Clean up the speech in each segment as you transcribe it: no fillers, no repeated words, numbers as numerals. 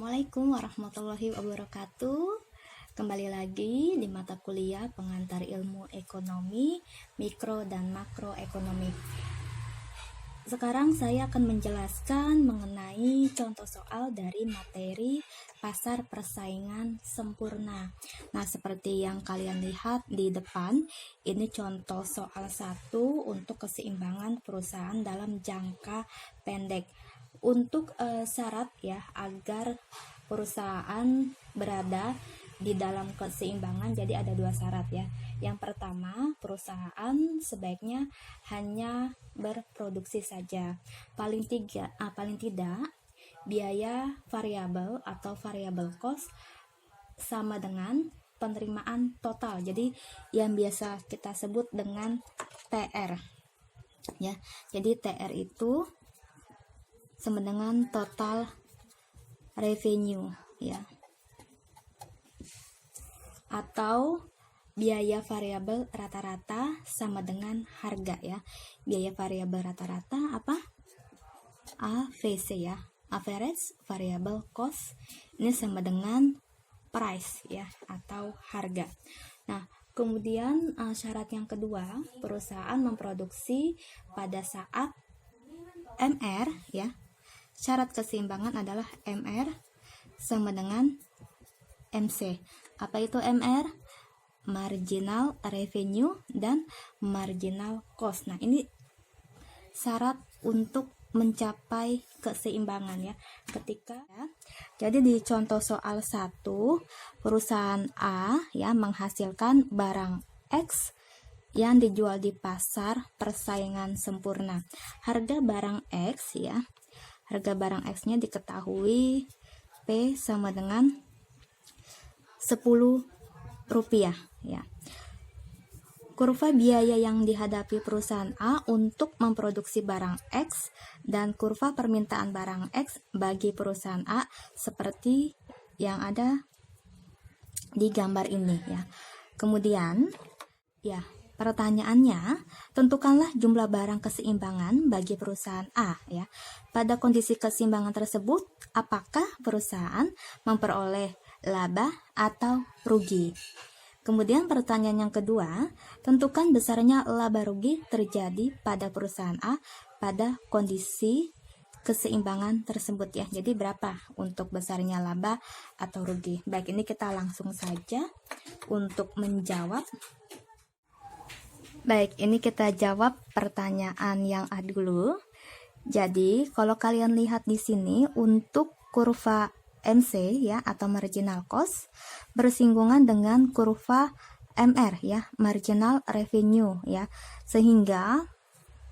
Assalamualaikum warahmatullahi wabarakatuh. Kembali lagi di mata kuliah pengantar ilmu ekonomi, mikro dan makroekonomi. Sekarang saya akan menjelaskan mengenai contoh soal dari materi pasar persaingan sempurna. Nah, seperti yang kalian lihat di depan, ini contoh soal 1 untuk keseimbangan perusahaan dalam jangka pendek. Untuk syarat ya agar perusahaan berada di dalam keseimbangan, jadi ada 2 syarat ya. Yang pertama, perusahaan sebaiknya hanya berproduksi saja. Paling tidak biaya variabel atau variable cost sama dengan penerimaan total. Jadi yang biasa kita sebut dengan TR ya. Jadi TR itu sama dengan total revenue ya, atau biaya variabel rata-rata sama dengan harga ya. Biaya variabel rata-rata apa? AVC ya, average variable cost. Ini sama dengan price ya, atau harga. Nah, kemudian syarat yang kedua, perusahaan memproduksi pada saat MR ya. Syarat keseimbangan adalah MR sama dengan MC. Apa itu MR? Marginal revenue dan marginal cost. Nah, ini syarat untuk mencapai keseimbangan ya. Jadi di contoh soal 1, perusahaan A ya menghasilkan barang X yang dijual di pasar persaingan sempurna. Harga barang X ya. Harga barang X-nya diketahui P sama dengan 10 rupiah ya. Kurva biaya yang dihadapi perusahaan A untuk memproduksi barang X dan kurva permintaan barang X bagi perusahaan A seperti yang ada di gambar ini ya. Kemudian ya, pertanyaannya, tentukanlah jumlah barang keseimbangan bagi perusahaan A ya. Pada kondisi keseimbangan tersebut, apakah perusahaan memperoleh laba atau rugi? Kemudian pertanyaan yang kedua, tentukan besarnya laba rugi terjadi pada perusahaan A pada kondisi keseimbangan tersebut ya. Jadi berapa untuk besarnya laba atau rugi? Baik, ini kita langsung saja untuk menjawab. Baik, ini kita jawab pertanyaan yang A dulu. Jadi, kalau kalian lihat di sini untuk kurva MC ya atau marginal cost bersinggungan dengan kurva MR ya, marginal revenue ya. Sehingga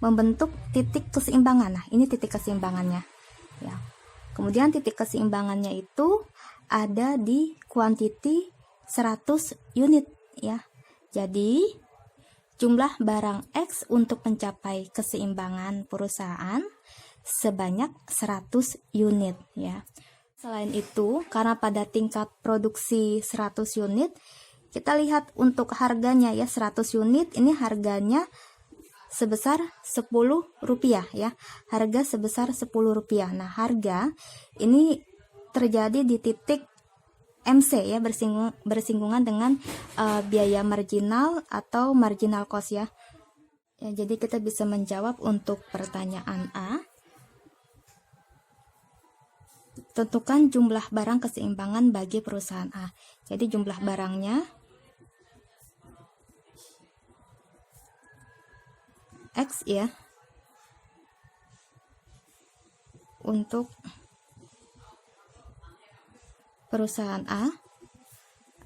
membentuk titik keseimbangan. Nah, ini titik keseimbangannya ya. Kemudian titik keseimbangannya itu ada di kuantiti 100 unit ya. Jadi jumlah barang X untuk mencapai keseimbangan perusahaan sebanyak 100 unit ya. Selain itu, karena pada tingkat produksi 100 unit, kita lihat untuk harganya ya, 100 unit ini harganya sebesar 10 rupiah ya. Harga sebesar 10 rupiah. Nah, harga ini terjadi di titik MC ya, bersinggungan dengan biaya marginal atau marginal cost ya. Ya, jadi kita bisa menjawab untuk pertanyaan A. Tentukan jumlah barang keseimbangan bagi perusahaan A. Jadi jumlah barangnya X ya. Untuk perusahaan A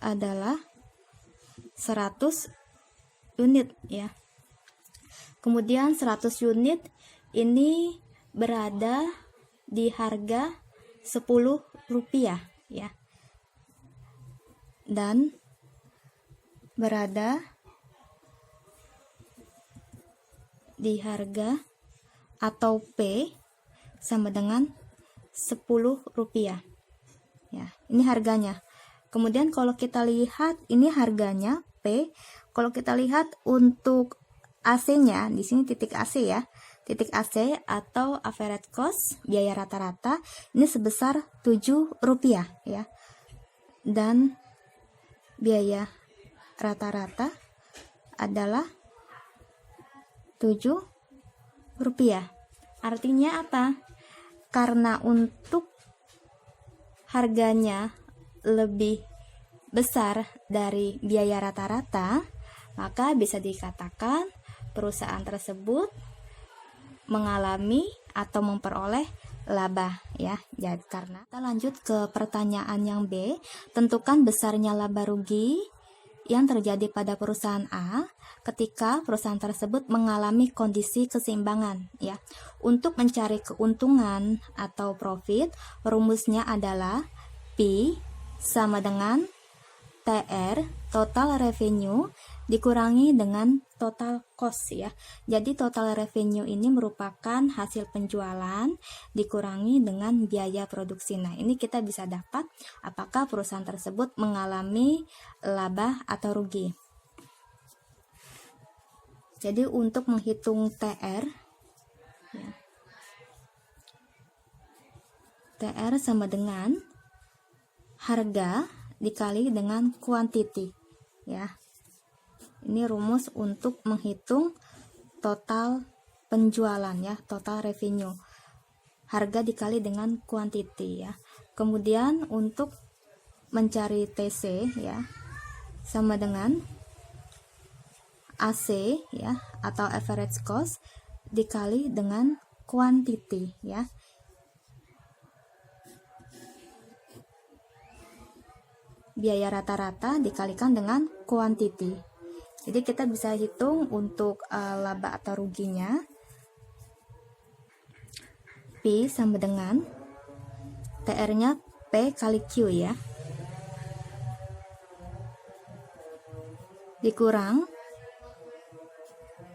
adalah 100 unit ya. Kemudian 100 unit ini berada di harga 10 rupiah ya. Dan berada di harga atau P sama dengan 10 rupiah. Ya, ini harganya. Kemudian kalau kita lihat ini harganya P. Kalau kita lihat untuk AC-nya, di sini titik AC ya. titik AC atau average cost, biaya rata-rata ini sebesar Rp7 ya. Dan biaya rata-rata adalah Rp7. Artinya apa? Karena untuk harganya lebih besar dari biaya rata-rata, maka bisa dikatakan perusahaan tersebut mengalami atau memperoleh laba ya. Jadi karena kita lanjut ke pertanyaan yang B, tentukan besarnya laba rugi yang terjadi pada perusahaan A ketika perusahaan tersebut mengalami kondisi keseimbangan ya. Untuk mencari keuntungan atau profit, rumusnya adalah P sama dengan TR, total revenue, dikurangi dengan total cost ya. Jadi total revenue ini merupakan hasil penjualan dikurangi dengan biaya produksi. Nah, ini kita bisa dapat apakah perusahaan tersebut mengalami laba atau rugi. Jadi untuk menghitung TR ya, TR sama dengan harga dikali dengan quantity ya. Ini rumus untuk menghitung total penjualan ya, total revenue. Harga dikali dengan quantity ya. Kemudian untuk mencari TC ya, sama dengan AC ya atau average cost dikali dengan quantity ya. Biaya rata-rata dikalikan dengan quantity. Jadi kita bisa hitung untuk laba atau ruginya. P sama dengan TR-nya P kali Q ya. Dikurang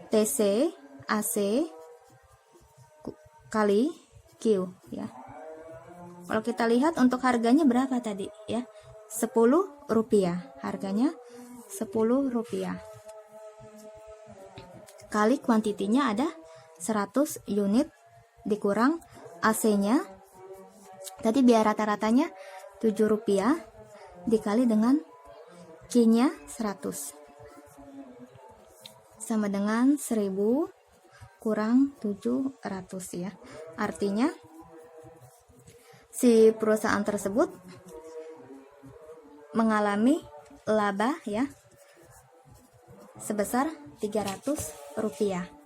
TC AC kali Q ya. Kalau kita lihat untuk harganya berapa tadi ya? Rp10, harganya Rp10 kali kuantitinya ada 100 unit dikurang AC-nya tadi biaya rata-ratanya Rp7 dikali dengan Q-nya 100 sama dengan 1000 kurang 700 ya. Artinya si perusahaan tersebut mengalami laba ya sebesar Rp300.